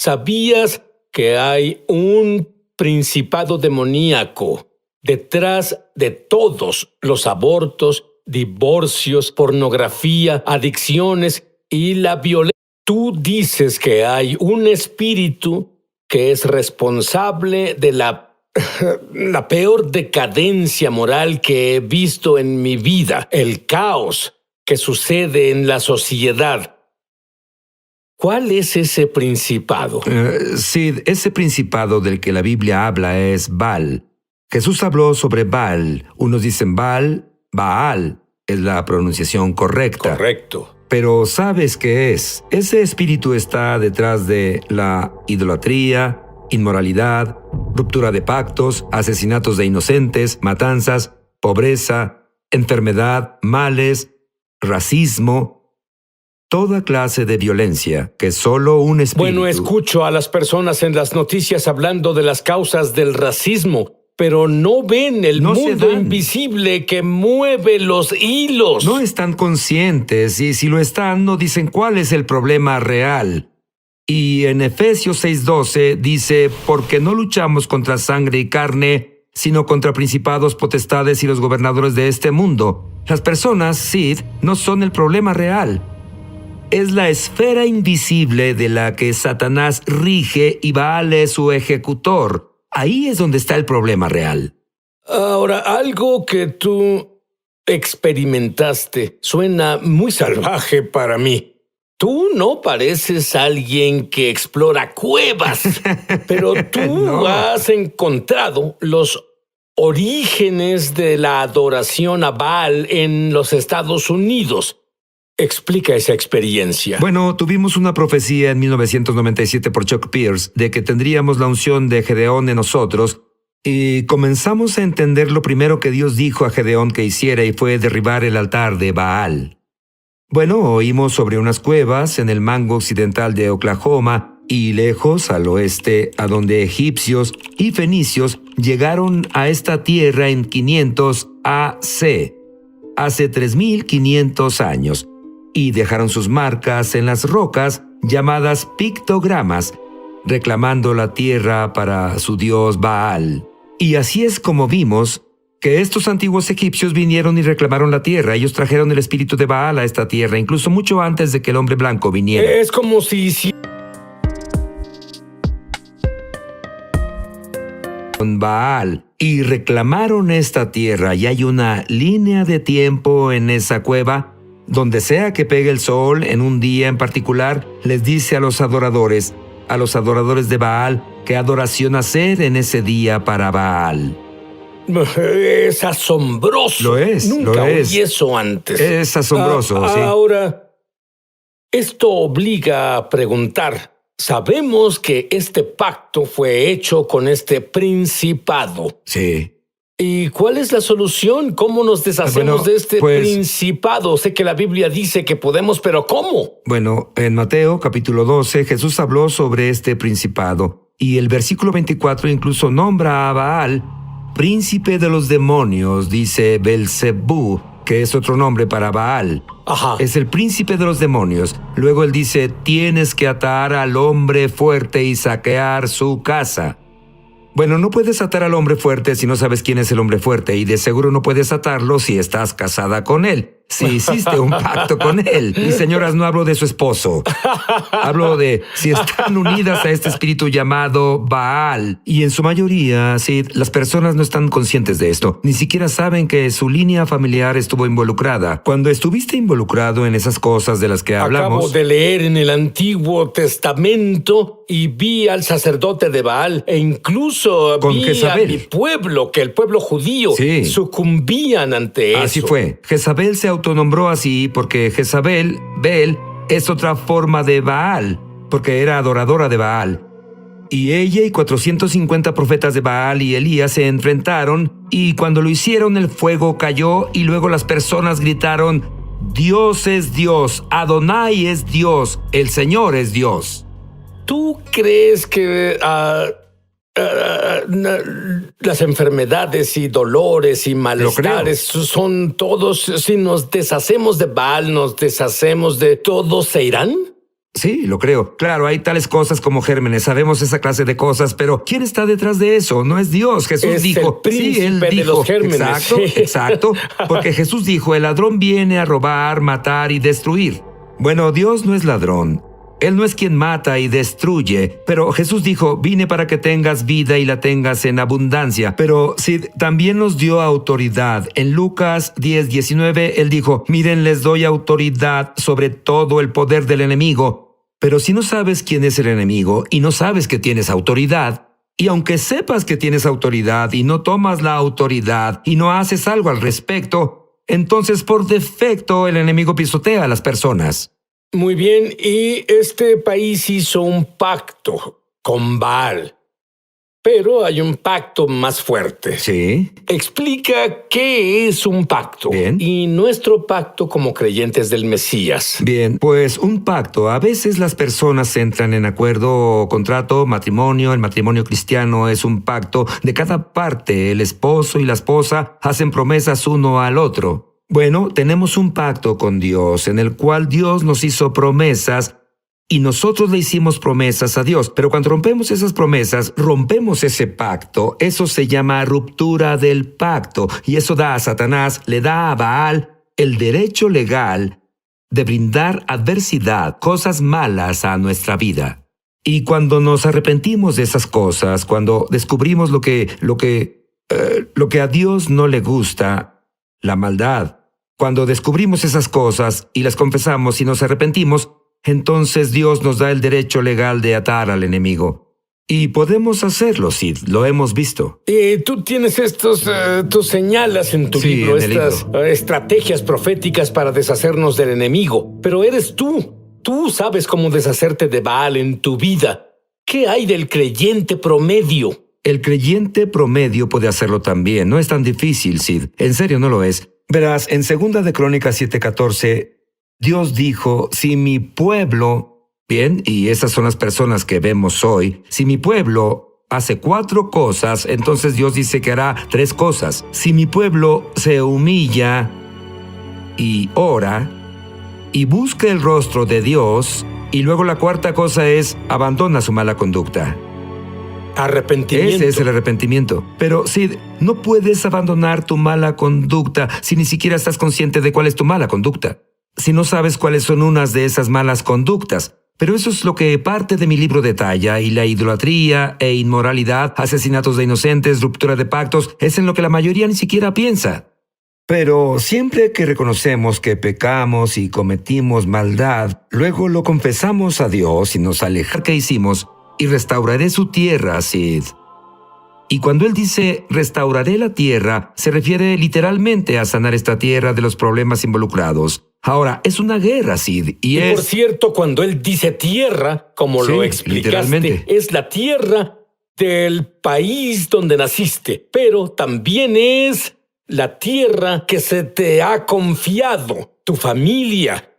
¿Sabías que hay un principado demoníaco detrás de todos los abortos, divorcios, pornografía, adicciones y la violencia? Tú dices que hay un espíritu que es responsable de la peor decadencia moral que he visto en mi vida, el caos que sucede en la sociedad. ¿Cuál es ese principado? Sí, ese principado del que la Biblia habla es Baal. Jesús habló sobre Baal. Unos dicen Baal, Baal es la pronunciación correcta. Correcto. Pero ¿sabes qué es? Ese espíritu está detrás de la idolatría, inmoralidad, ruptura de pactos, asesinatos de inocentes, matanzas, pobreza, enfermedad, males, racismo, toda clase de violencia que solo un espíritu... Bueno, escucho a las personas en las noticias hablando de las causas del racismo, pero no ven el mundo invisible que mueve los hilos. No están conscientes, y si lo están, no dicen cuál es el problema real. Y en Efesios 6:12 dice, porque no luchamos contra sangre y carne, sino contra principados, potestades y los gobernadores de este mundo. Las personas, Sid, no son el problema real. Es la esfera invisible de la que Satanás rige y Baal es su ejecutor. Ahí es donde está el problema real. Ahora, algo que tú experimentaste suena muy salvaje para mí. Tú no pareces alguien que explora cuevas, pero tú No. has encontrado los orígenes de la adoración a Baal en los Estados Unidos. Explica esa experiencia. Bueno, tuvimos una profecía en 1997 por Chuck Pierce de que tendríamos la unción de Gedeón en nosotros y comenzamos a entender lo primero que Dios dijo a Gedeón que hiciera y fue derribar el altar de Baal. Bueno, oímos sobre unas cuevas en el mango occidental de Oklahoma y lejos al oeste a donde egipcios y fenicios llegaron a esta tierra en 500 AC, hace 3,500 años. Y dejaron sus marcas en las rocas llamadas pictogramas, reclamando la tierra para su dios Baal. Y así es como vimos que estos antiguos egipcios vinieron y reclamaron la tierra. Ellos trajeron el espíritu de Baal a esta tierra, incluso mucho antes de que el hombre blanco viniera. Es como si Con Baal y reclamaron esta tierra, y hay una línea de tiempo en esa cueva. Donde sea que pegue el sol en un día en particular, les dice a los adoradores de Baal, qué adoración hacer en ese día para Baal. Es asombroso. Lo es, Nunca lo es. oí eso antes. Es asombroso, sí. Ahora, esto obliga a preguntar. Sabemos que este pacto fue hecho con este principado. Sí. ¿Y cuál es la solución? ¿Cómo nos deshacemos de este principado? Sé que la Biblia dice que podemos, pero ¿cómo? Bueno, en Mateo capítulo 12, Jesús habló sobre este principado. Y el versículo 24 incluso nombra a Baal, príncipe de los demonios, dice Belzebú, que es otro nombre para Baal. Ajá. Es el príncipe de los demonios. Luego él dice, tienes que atar al hombre fuerte y saquear su casa. Bueno, no puedes atar al hombre fuerte si no sabes quién es el hombre fuerte, y de seguro no puedes atarlo si estás casada con él, si hiciste un pacto con él. Y señoras, no hablo de su esposo. Hablo de si están unidas a este espíritu llamado Baal. Y en su mayoría, sí, las personas no están conscientes de esto. Ni siquiera saben que su línea familiar estuvo involucrada. Cuando estuviste involucrado en esas cosas de las que hablamos... Acabo de leer en el Antiguo Testamento y vi al sacerdote de Baal e incluso con vi Jezabel. a mi pueblo, que el pueblo judío sucumbían ante eso. Así fue. Jezabel se autonombró así porque Jezabel, Bel, es otra forma de Baal, porque era adoradora de Baal. Y ella y 450 profetas de Baal y Elías se enfrentaron, y cuando lo hicieron el fuego cayó y luego las personas gritaron, Dios es Dios, Adonai es Dios, el Señor es Dios. ¿Tú crees que las enfermedades y dolores y malestares son todos, si nos deshacemos de Baal, nos deshacemos de todos, se irán? Sí, lo creo. Claro, hay tales cosas como gérmenes, sabemos esa clase de cosas, pero ¿quién está detrás de eso? No es Dios. Jesús Es dijo, el príncipe él de dijo, los gérmenes. exacto, exacto, porque Jesús dijo, el ladrón viene a robar, matar y destruir. Bueno, Dios no es ladrón. Él no es quien mata y destruye, pero Jesús dijo, vine para que tengas vida y la tengas en abundancia. Pero sí, también nos dio autoridad. En Lucas 10:19, Él dijo, miren, les doy autoridad sobre todo el poder del enemigo. Pero si no sabes quién es el enemigo y no sabes que tienes autoridad, y aunque sepas que tienes autoridad y no tomas la autoridad y no haces algo al respecto, entonces por defecto el enemigo pisotea a las personas. Muy bien, y este país hizo un pacto con Baal, pero hay un pacto más fuerte. Sí. Explica qué es un pacto Bien. y nuestro pacto como creyentes del Mesías. Bien, pues un pacto. A veces las personas entran en acuerdo o contrato, matrimonio. El matrimonio cristiano es un pacto de cada parte. El esposo y la esposa hacen promesas uno al otro. Bueno, tenemos un pacto con Dios en el cual Dios nos hizo promesas y nosotros le hicimos promesas a Dios. Pero cuando rompemos esas promesas, rompemos ese pacto. Eso se llama ruptura del pacto. Y eso da a Satanás, le da a Baal el derecho legal de brindar adversidad, cosas malas a nuestra vida. Y cuando nos arrepentimos de esas cosas, cuando descubrimos lo que a Dios no le gusta, la maldad, cuando descubrimos esas cosas y las confesamos y nos arrepentimos, entonces Dios nos da el derecho legal de atar al enemigo. Y podemos hacerlo, Sid, lo hemos visto. Tú tienes tú señalas en tu Sí, libro en el estas estrategias proféticas para deshacernos del enemigo, pero eres tú. Tú sabes cómo deshacerte de Baal en tu vida. ¿Qué hay del creyente promedio? El creyente promedio puede hacerlo también, no es tan difícil, Sid. En serio, no lo es. Verás, en 2 de Crónicas 7:14, Dios dijo, si mi pueblo, bien, y esas son las personas que vemos hoy, si mi pueblo hace 4 cosas, entonces Dios dice que hará 3 cosas. Si mi pueblo se humilla y ora y busca el rostro de Dios, y luego la 4ª cosa es abandona su mala conducta. Arrepentimiento. Ese es el arrepentimiento. Pero Sid, no puedes abandonar tu mala conducta si ni siquiera estás consciente de cuál es tu mala conducta. Si no sabes cuáles son unas de esas malas conductas. Pero eso es lo que parte de mi libro detalla, y la idolatría e inmoralidad, asesinatos de inocentes, ruptura de pactos, es en lo que la mayoría ni siquiera piensa. Pero siempre que reconocemos que pecamos y cometimos maldad, luego lo confesamos a Dios y nos alejamos que hicimos, y restauraré su tierra, Sid. Y cuando él dice restauraré la tierra, se refiere literalmente a sanar esta tierra de los problemas involucrados. Ahora, es una guerra, Sid, Y por cierto, cuando él dice tierra, como Sí, lo explicaste, literalmente. es la tierra del país donde naciste, pero también es la tierra que se te ha confiado, tu familia.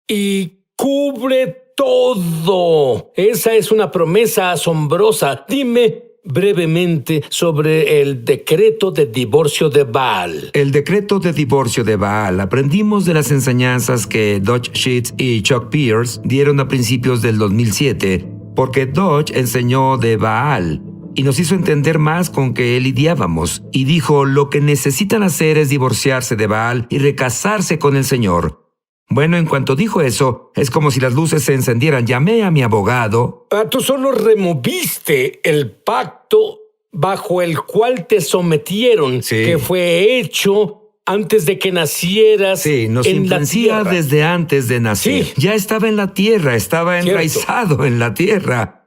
Y cubre todo. Esa es una promesa asombrosa. Dime brevemente sobre el decreto de divorcio de Baal. El decreto de divorcio de Baal aprendimos de las enseñanzas que Dodge Sheets y Chuck Pierce dieron a principios del 2007, porque Dodge enseñó de Baal y nos hizo entender más con que él lidiábamos, y dijo lo que necesitan hacer es divorciarse de Baal y recasarse con el Señor. Bueno, en cuanto dijo eso, es como si las luces se encendieran. Llamé a mi abogado. Tú solo removiste el pacto bajo el cual te sometieron, Sí. que fue hecho antes de que nacieras Sí, nos en la influencia tierra. desde antes de nacer. Sí. Ya estaba en la tierra, estaba Cierto. enraizado en la tierra.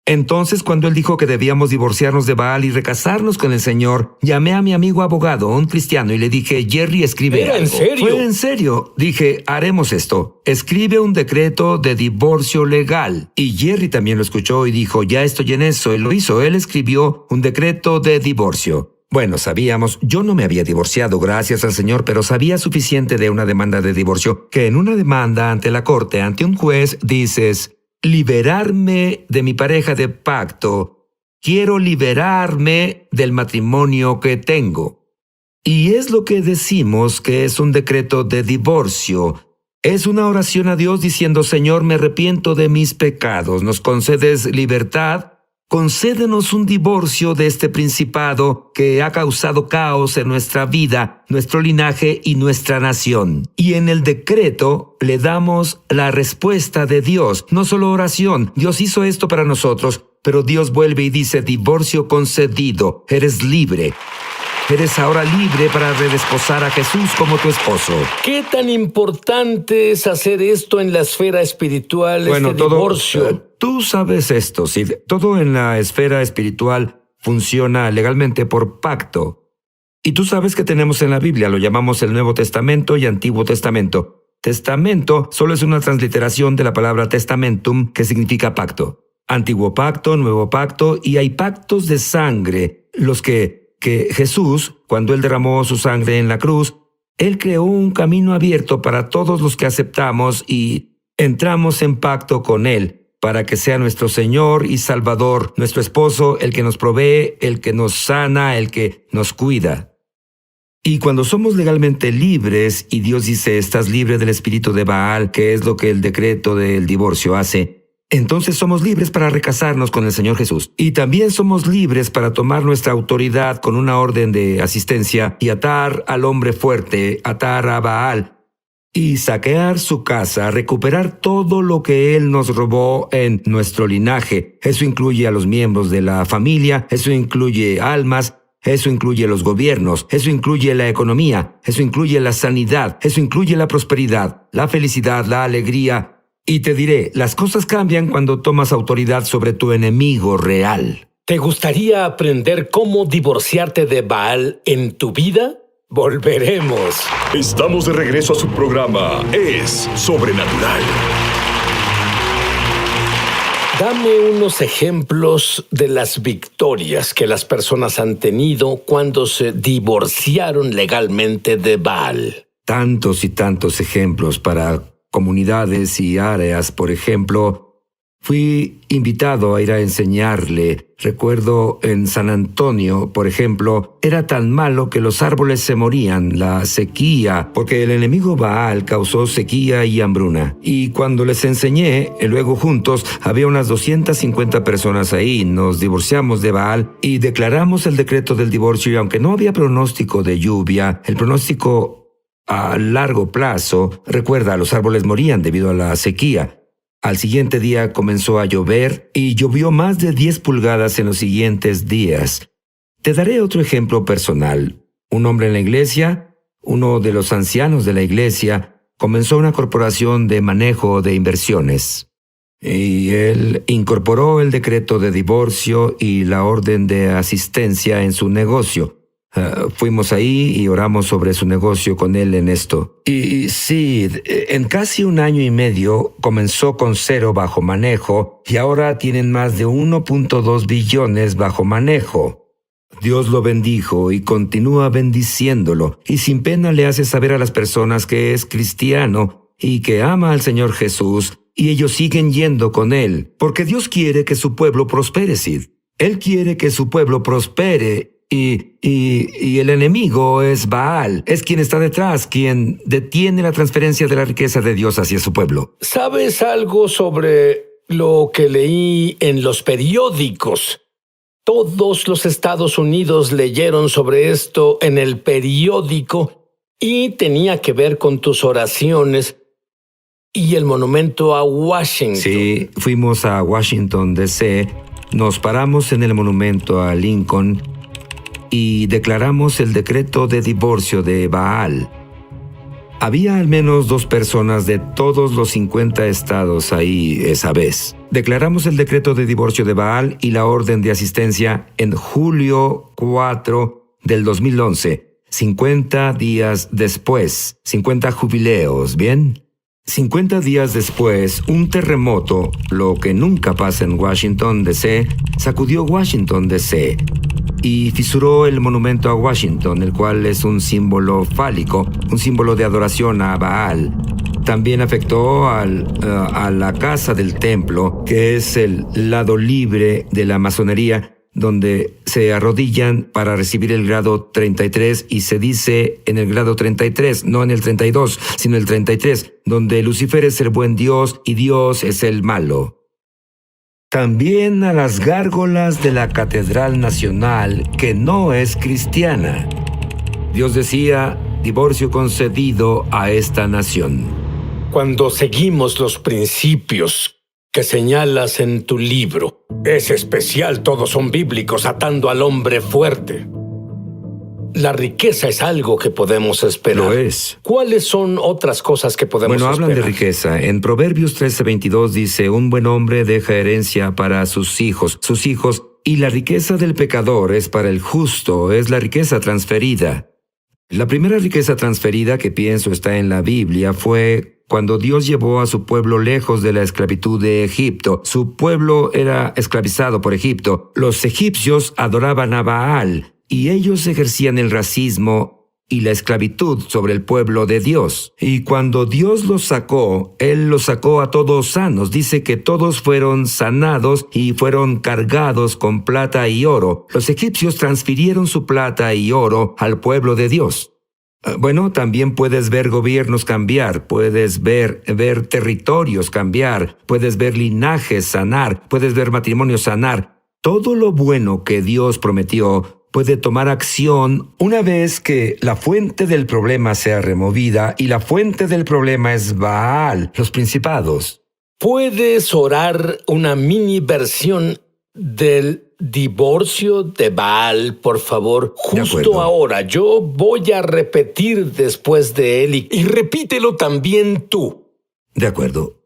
Entonces, cuando él dijo que debíamos divorciarnos de Baal y recasarnos con el Señor, llamé a mi amigo abogado, un cristiano, y le dije, Jerry, escribe ¿Era en algo. serio? Fue en serio. Dije, haremos esto. Escribe un decreto de divorcio legal. Y Jerry también lo escuchó y dijo, ya estoy en eso. Él lo hizo. Él escribió un decreto de divorcio. Bueno, sabíamos, yo no me había divorciado, gracias al Señor, pero sabía suficiente de una demanda de divorcio, que en una demanda ante la corte, ante un juez, dices, liberarme de mi pareja de pacto, quiero liberarme del matrimonio que tengo. Y es lo que decimos que es un decreto de divorcio. Es una oración a Dios diciendo: Señor, me arrepiento de mis pecados. Nos concedes libertad. Concédenos un divorcio de este principado que ha causado caos en nuestra vida, nuestro linaje y nuestra nación. Y en el decreto le damos la respuesta de Dios. No solo oración. Dios hizo esto para nosotros, pero Dios vuelve y dice: divorcio concedido. Eres libre. Eres ahora libre para redesposar a Jesús como tu esposo. ¿Qué tan importante es hacer esto en la esfera espiritual, divorcio? Tú sabes esto, Sid. Todo en la esfera espiritual funciona legalmente por pacto. Y tú sabes que tenemos en la Biblia, lo llamamos el Nuevo Testamento y Antiguo Testamento. Testamento solo es una transliteración de la palabra testamentum, que significa pacto. Antiguo pacto, nuevo pacto, y hay pactos de sangre, los que Jesús, cuando Él derramó su sangre en la cruz, Él creó un camino abierto para todos los que aceptamos y entramos en pacto con Él, para que sea nuestro Señor y Salvador, nuestro esposo, el que nos provee, el que nos sana, el que nos cuida. Y cuando somos legalmente libres, y Dios dice: estás libre del espíritu de Baal, que es lo que el decreto del divorcio hace, entonces somos libres para recasarnos con el Señor Jesús. Y también somos libres para tomar nuestra autoridad con una orden de asistencia y atar al hombre fuerte, atar a Baal, y saquear su casa, recuperar todo lo que él nos robó en nuestro linaje. Eso incluye a los miembros de la familia, eso incluye almas, eso incluye los gobiernos, eso incluye la economía, eso incluye la sanidad, eso incluye la prosperidad, la felicidad, la alegría. Y te diré, las cosas cambian cuando tomas autoridad sobre tu enemigo real. ¿Te gustaría aprender cómo divorciarte de Baal en tu vida? Volveremos. Estamos de regreso a su programa Es Sobrenatural. Dame unos ejemplos de las victorias que las personas han tenido cuando se divorciaron legalmente de Baal. Tantos y tantos ejemplos para comunidades y áreas. Por ejemplo, fui invitado a ir a enseñarle. Recuerdo en San Antonio, por ejemplo, era tan malo que los árboles se morían, la sequía, porque el enemigo Baal causó sequía y hambruna. Y cuando les enseñé, luego juntos, había unas 250 personas ahí. Nos divorciamos de Baal y declaramos el decreto del divorcio, y aunque no había pronóstico de lluvia, el pronóstico a largo plazo, recuerda, los árboles morían debido a la sequía. Al siguiente día comenzó a llover y llovió más de 10 pulgadas en los siguientes días. Te daré otro ejemplo personal. Un hombre en la iglesia, uno de los ancianos de la iglesia, comenzó una corporación de manejo de inversiones. Y él incorporó el decreto de divorcio y la orden de asistencia en su negocio. Fuimos ahí y oramos sobre su negocio con él en esto. Y sí, en casi 1 año y medio comenzó con 0 bajo manejo y ahora tienen más de 1.2 billones bajo manejo. Dios lo bendijo y continúa bendiciéndolo, y sin pena le hace saber a las personas que es cristiano y que ama al Señor Jesús, y ellos siguen yendo con él, porque Dios quiere que su pueblo prospere, Sid. Él quiere que su pueblo prospere. Y el enemigo es Baal, es quien está detrás, quien detiene la transferencia de la riqueza de Dios hacia su pueblo. ¿Sabes algo sobre lo que leí en los periódicos? Todos los Estados Unidos leyeron sobre esto en el periódico y tenía que ver con tus oraciones y el monumento a Washington. Sí, fuimos a Washington, D.C., nos paramos en el monumento a Lincoln y declaramos el decreto de divorcio de Baal. Había al menos 2 personas de todos los 50 estados ahí esa vez. Declaramos el decreto de divorcio de Baal y la orden de asistencia en julio 4 del 2011, 50 días después, 50 jubileos, ¿bien? 50 días después, un terremoto, lo que nunca pasa en Washington, D.C., sacudió Washington, D.C., y fisuró el monumento a Washington, el cual es un símbolo fálico, un símbolo de adoración a Baal. También afectó a la casa del templo, que es el lado libre de la masonería, donde se arrodillan para recibir el grado 33 y se dice en el grado 33, no en el 32, sino el 33, donde Lucifer es el buen Dios y Dios es el malo. También a las gárgolas de la Catedral Nacional, que no es cristiana. Dios decía, divorcio concedido a esta nación. Cuando seguimos los principios que señalas en tu libro, es especial, todos son bíblicos, atando al hombre fuerte. La riqueza es algo que podemos esperar. Lo es. ¿Cuáles son otras cosas que podemos esperar? Hablan de riqueza. En Proverbios 13:22 dice, un buen hombre deja herencia para sus hijos, y la riqueza del pecador es para el justo, es la riqueza transferida. La primera riqueza transferida que pienso está en la Biblia fue cuando Dios llevó a su pueblo lejos de la esclavitud de Egipto. Su pueblo era esclavizado por Egipto. Los egipcios adoraban a Baal y ellos ejercían el racismo y la esclavitud sobre el pueblo de Dios. Y cuando Dios los sacó, Él los sacó a todos sanos. Dice que todos fueron sanados y fueron cargados con plata y oro. Los egipcios transfirieron su plata y oro al pueblo de Dios. Bueno, también puedes ver gobiernos cambiar, puedes ver territorios cambiar, puedes ver linajes sanar, puedes ver matrimonios sanar. Todo lo bueno que Dios prometió puede tomar acción una vez que la fuente del problema sea removida, y la fuente del problema es Baal, los principados. ¿Puedes orar una mini versión del divorcio de Baal, por favor? Justo ahora. Yo voy a repetir después de él y repítelo también tú. De acuerdo.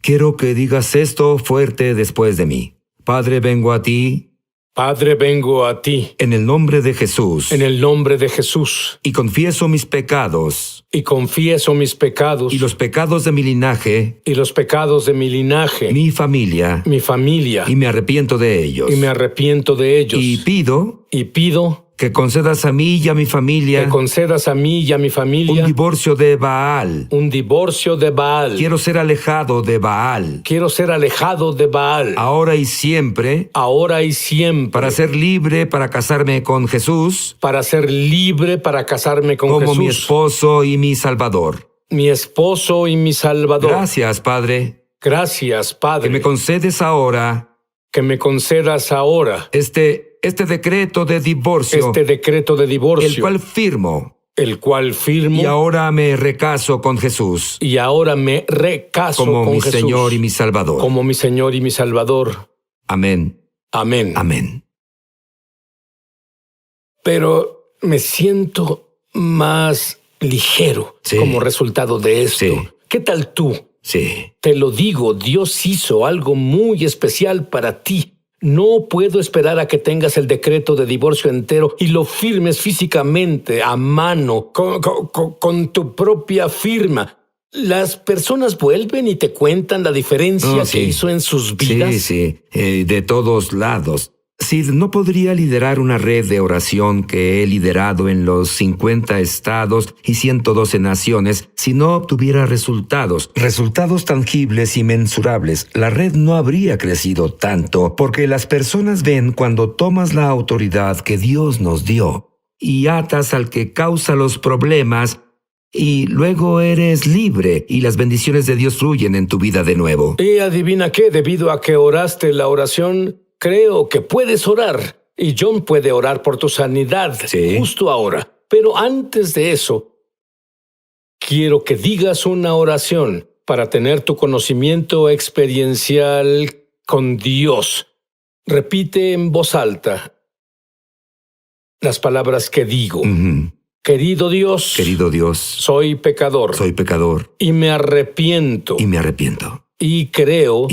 Quiero que digas esto fuerte después de mí. Padre, vengo a ti. Padre, vengo a ti. En el nombre de Jesús. En el nombre de Jesús. Y confieso mis pecados. Y confieso mis pecados. Y los pecados de mi linaje. Y los pecados de mi linaje. Mi familia. Mi familia. Y me arrepiento de ellos. Y me arrepiento de ellos. Y pido. Que concedas a mí y a mi familia. Que concedas a mí y a mi familia. Un divorcio de Baal. Un divorcio de Baal. Quiero ser alejado de Baal. Quiero ser alejado de Baal. Ahora y siempre. Ahora y siempre. Para ser libre, para casarme con Jesús. Para ser libre, para casarme con Jesús. Como mi esposo y mi Salvador. Mi esposo y mi Salvador. Gracias, Padre. Gracias, Padre. Que me concedes ahora. Que me concedas ahora. Este decreto de divorcio. Este decreto de divorcio. El cual firmo. Y ahora me recaso con Jesús. Y ahora me recaso con Jesús. Como mi Señor y mi Salvador. Como mi Señor y mi Salvador. Amén. Amén. Amén. Pero me siento más ligero como resultado de esto. Sí. ¿Qué tal tú? Sí. Te lo digo, Dios hizo algo muy especial para ti. No puedo esperar a que tengas el decreto de divorcio entero y lo firmes físicamente, a mano, con tu propia firma. Las personas vuelven y te cuentan la diferencia que hizo en sus vidas. Sí, de todos lados. Sid no podría liderar una red de oración que he liderado en los 50 estados y 112 naciones si no obtuviera resultados tangibles y mensurables. La red no habría crecido tanto porque las personas ven cuando tomas la autoridad que Dios nos dio y atas al que causa los problemas, y luego eres libre y las bendiciones de Dios fluyen en tu vida de nuevo. Y adivina qué, debido a que oraste la oración, creo que puedes orar, y John puede orar por tu sanidad justo ahora. Pero antes de eso, quiero que digas una oración para tener tu conocimiento experiencial con Dios. Repite en voz alta las palabras que digo. Querido Dios, soy pecador. Soy pecador. Y me arrepiento. Y me arrepiento. Y creo